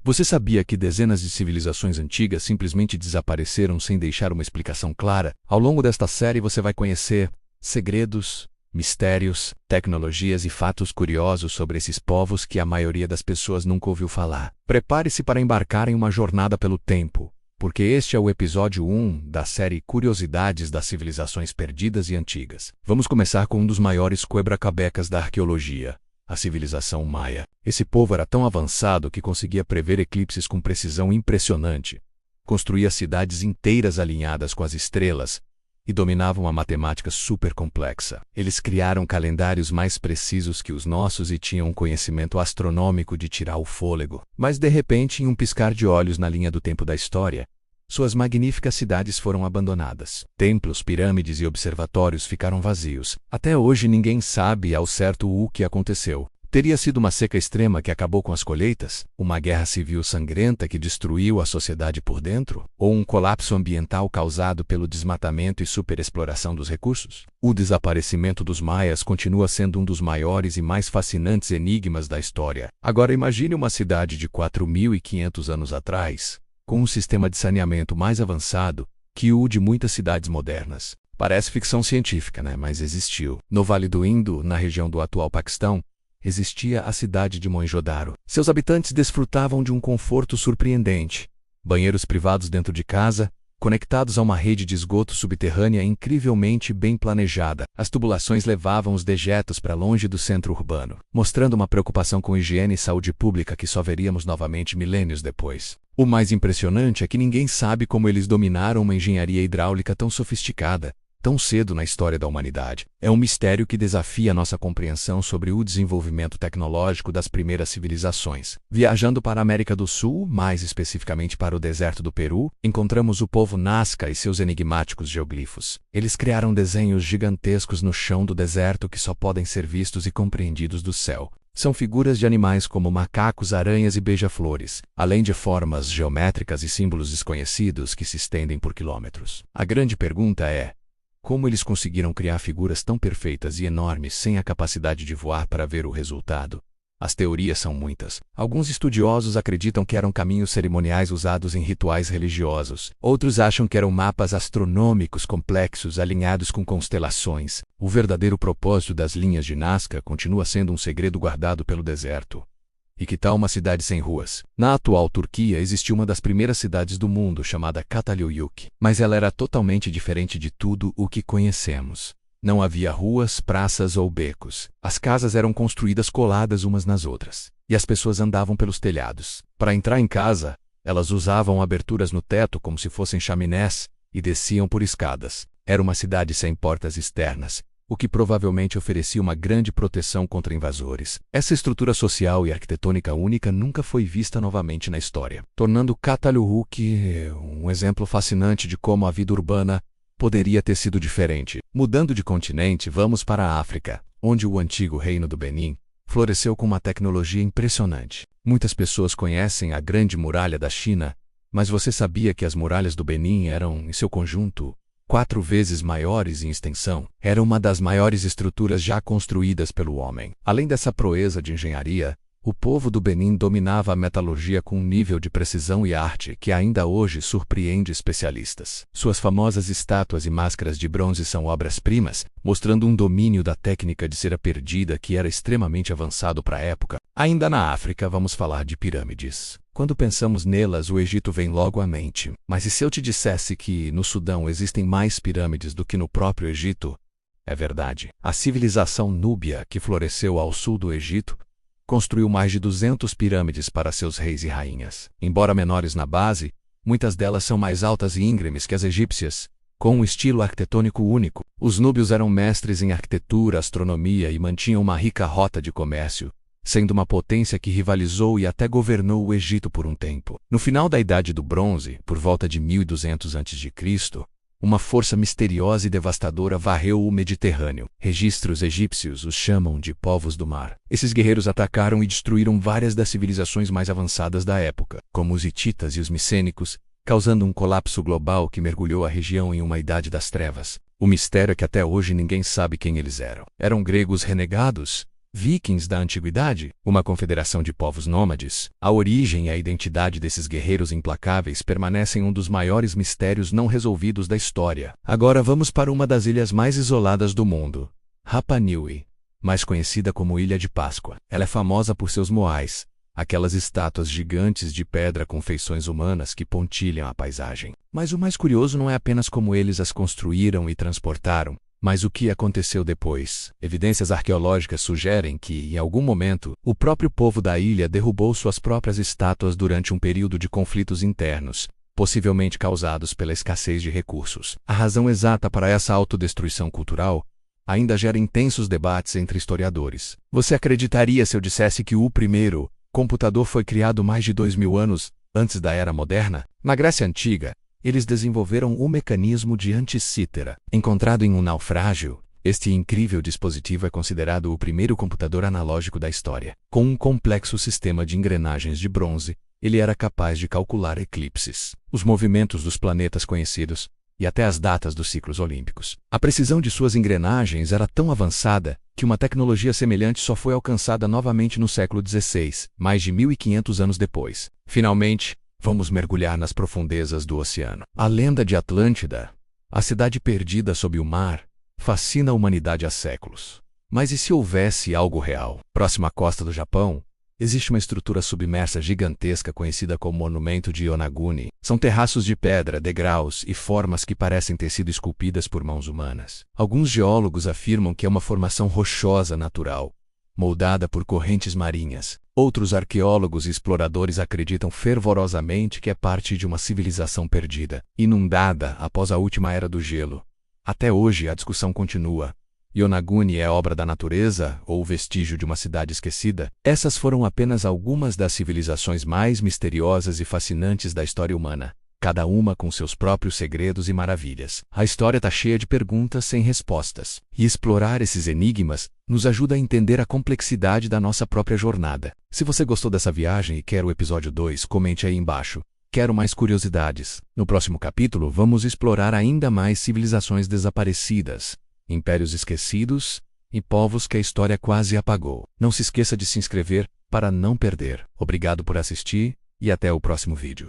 Você sabia que dezenas de civilizações antigas simplesmente desapareceram sem deixar uma explicação clara? Ao longo desta série você vai conhecer segredos, mistérios, tecnologias e fatos curiosos sobre esses povos que a maioria das pessoas nunca ouviu falar. Prepare-se para embarcar em uma jornada pelo tempo, porque este é o episódio 1 da série Curiosidades das Civilizações Perdidas e Antigas. Vamos começar com um dos maiores quebra-cabeças da arqueologia, a civilização maia. Esse povo era tão avançado que conseguia prever eclipses com precisão impressionante, construía cidades inteiras alinhadas com as estrelas e dominavam a matemática super complexa. Eles criaram calendários mais precisos que os nossos e tinham um conhecimento astronômico de tirar o fôlego. Mas de repente, em um piscar de olhos na linha do tempo da história, suas magníficas cidades foram abandonadas. Templos, pirâmides e observatórios ficaram vazios. Até hoje ninguém sabe ao certo o que aconteceu. Teria sido uma seca extrema que acabou com as colheitas? Uma guerra civil sangrenta que destruiu a sociedade por dentro? Ou um colapso ambiental causado pelo desmatamento e superexploração dos recursos? O desaparecimento dos maias continua sendo um dos maiores e mais fascinantes enigmas da história. Agora imagine uma cidade de 4.500 anos atrás, com um sistema de saneamento mais avançado que o de muitas cidades modernas. Parece ficção científica, né? Mas existiu. No Vale do Indo, na região do atual Paquistão, existia a cidade de Mohenjo-Daro. Seus habitantes desfrutavam de um conforto surpreendente. Banheiros privados dentro de casa, conectados a uma rede de esgoto subterrânea incrivelmente bem planejada. As tubulações levavam os dejetos para longe do centro urbano, mostrando uma preocupação com higiene e saúde pública que só veríamos novamente milênios depois. O mais impressionante é que ninguém sabe como eles dominaram uma engenharia hidráulica tão sofisticada, tão cedo na história da humanidade. É um mistério que desafia nossa compreensão sobre o desenvolvimento tecnológico das primeiras civilizações. Viajando para a América do Sul, mais especificamente para o deserto do Peru, encontramos o povo Nazca e seus enigmáticos geoglifos. Eles criaram desenhos gigantescos no chão do deserto que só podem ser vistos e compreendidos do céu. São figuras de animais como macacos, aranhas e beija-flores, além de formas geométricas e símbolos desconhecidos que se estendem por quilômetros. A grande pergunta é: como eles conseguiram criar figuras tão perfeitas e enormes sem a capacidade de voar para ver o resultado? As teorias são muitas. Alguns estudiosos acreditam que eram caminhos cerimoniais usados em rituais religiosos. Outros acham que eram mapas astronômicos complexos alinhados com constelações. O verdadeiro propósito das linhas de Nazca continua sendo um segredo guardado pelo deserto. E que tal uma cidade sem ruas? Na atual Turquia existiu uma das primeiras cidades do mundo chamada Cataluyuk, mas ela era totalmente diferente de tudo o que conhecemos. Não havia ruas, praças ou becos. As casas eram construídas coladas umas nas outras, e as pessoas andavam pelos telhados. Para entrar em casa, elas usavam aberturas no teto como se fossem chaminés e desciam por escadas. Era uma cidade sem portas externas, o que provavelmente oferecia uma grande proteção contra invasores. Essa estrutura social e arquitetônica única nunca foi vista novamente na história, tornando Cataluyuk um exemplo fascinante de como a vida urbana poderia ter sido diferente. Mudando de continente, vamos para a África, onde o antigo reino do Benin floresceu com uma tecnologia impressionante. Muitas pessoas conhecem a Grande Muralha da China, mas você sabia que as muralhas do Benin eram, em seu conjunto, 4 vezes maiores em extensão? Era uma das maiores estruturas já construídas pelo homem. Além dessa proeza de engenharia, o povo do Benin dominava a metalurgia com um nível de precisão e arte que ainda hoje surpreende especialistas. Suas famosas estátuas e máscaras de bronze são obras-primas, mostrando um domínio da técnica de cera perdida que era extremamente avançado para a época. Ainda na África, vamos falar de pirâmides. Quando pensamos nelas, o Egito vem logo à mente. Mas e se eu te dissesse que no Sudão existem mais pirâmides do que no próprio Egito? É verdade. A civilização núbia, que floresceu ao sul do Egito, construiu mais de 200 pirâmides para seus reis e rainhas. Embora menores na base, muitas delas são mais altas e íngremes que as egípcias, com um estilo arquitetônico único. Os núbios eram mestres em arquitetura, astronomia e mantinham uma rica rota de comércio, sendo uma potência que rivalizou e até governou o Egito por um tempo. No final da Idade do Bronze, por volta de 1200 a.C., uma força misteriosa e devastadora varreu o Mediterrâneo. Registros egípcios os chamam de povos do mar. Esses guerreiros atacaram e destruíram várias das civilizações mais avançadas da época, como os hititas e os micênicos, causando um colapso global que mergulhou a região em uma idade das trevas. O mistério é que até hoje ninguém sabe quem eles eram. Eram gregos renegados? Vikings da Antiguidade, uma confederação de povos nômades, a origem e a identidade desses guerreiros implacáveis permanecem um dos maiores mistérios não resolvidos da história. Agora vamos para uma das ilhas mais isoladas do mundo, Rapa Nui, mais conhecida como Ilha de Páscoa. Ela é famosa por seus moais, aquelas estátuas gigantes de pedra com feições humanas que pontilham a paisagem. Mas o mais curioso não é apenas como eles as construíram e transportaram, mas o que aconteceu depois? Evidências arqueológicas sugerem que, em algum momento, o próprio povo da ilha derrubou suas próprias estátuas durante um período de conflitos internos, possivelmente causados pela escassez de recursos. A razão exata para essa autodestruição cultural ainda gera intensos debates entre historiadores. Você acreditaria se eu dissesse que o primeiro computador foi criado mais de 2000 anos antes da Era Moderna? Na Grécia Antiga, eles desenvolveram o mecanismo de anticítera. Encontrado em um naufrágio, este incrível dispositivo é considerado o primeiro computador analógico da história. Com um complexo sistema de engrenagens de bronze, ele era capaz de calcular eclipses, os movimentos dos planetas conhecidos e até as datas dos ciclos olímpicos. A precisão de suas engrenagens era tão avançada que uma tecnologia semelhante só foi alcançada novamente no século XVI, mais de 1500 anos depois. Finalmente, vamos mergulhar nas profundezas do oceano. A lenda de Atlântida, a cidade perdida sob o mar, fascina a humanidade há séculos. Mas e se houvesse algo real? Próxima à costa do Japão, existe uma estrutura submersa gigantesca conhecida como Monumento de Yonaguni. São terraços de pedra, degraus e formas que parecem ter sido esculpidas por mãos humanas. Alguns geólogos afirmam que é uma formação rochosa natural, moldada por correntes marinhas. Outros arqueólogos e exploradores acreditam fervorosamente que é parte de uma civilização perdida, inundada após a última era do gelo. Até hoje a discussão continua. Yonaguni é obra da natureza ou vestígio de uma cidade esquecida? Essas foram apenas algumas das civilizações mais misteriosas e fascinantes da história humana, cada uma com seus próprios segredos e maravilhas. A história está cheia de perguntas sem respostas, e explorar esses enigmas nos ajuda a entender a complexidade da nossa própria jornada. Se você gostou dessa viagem e quer o episódio 2, comente aí embaixo. Quero mais curiosidades. No próximo capítulo, vamos explorar ainda mais civilizações desaparecidas, impérios esquecidos e povos que a história quase apagou. Não se esqueça de se inscrever para não perder. Obrigado por assistir e até o próximo vídeo.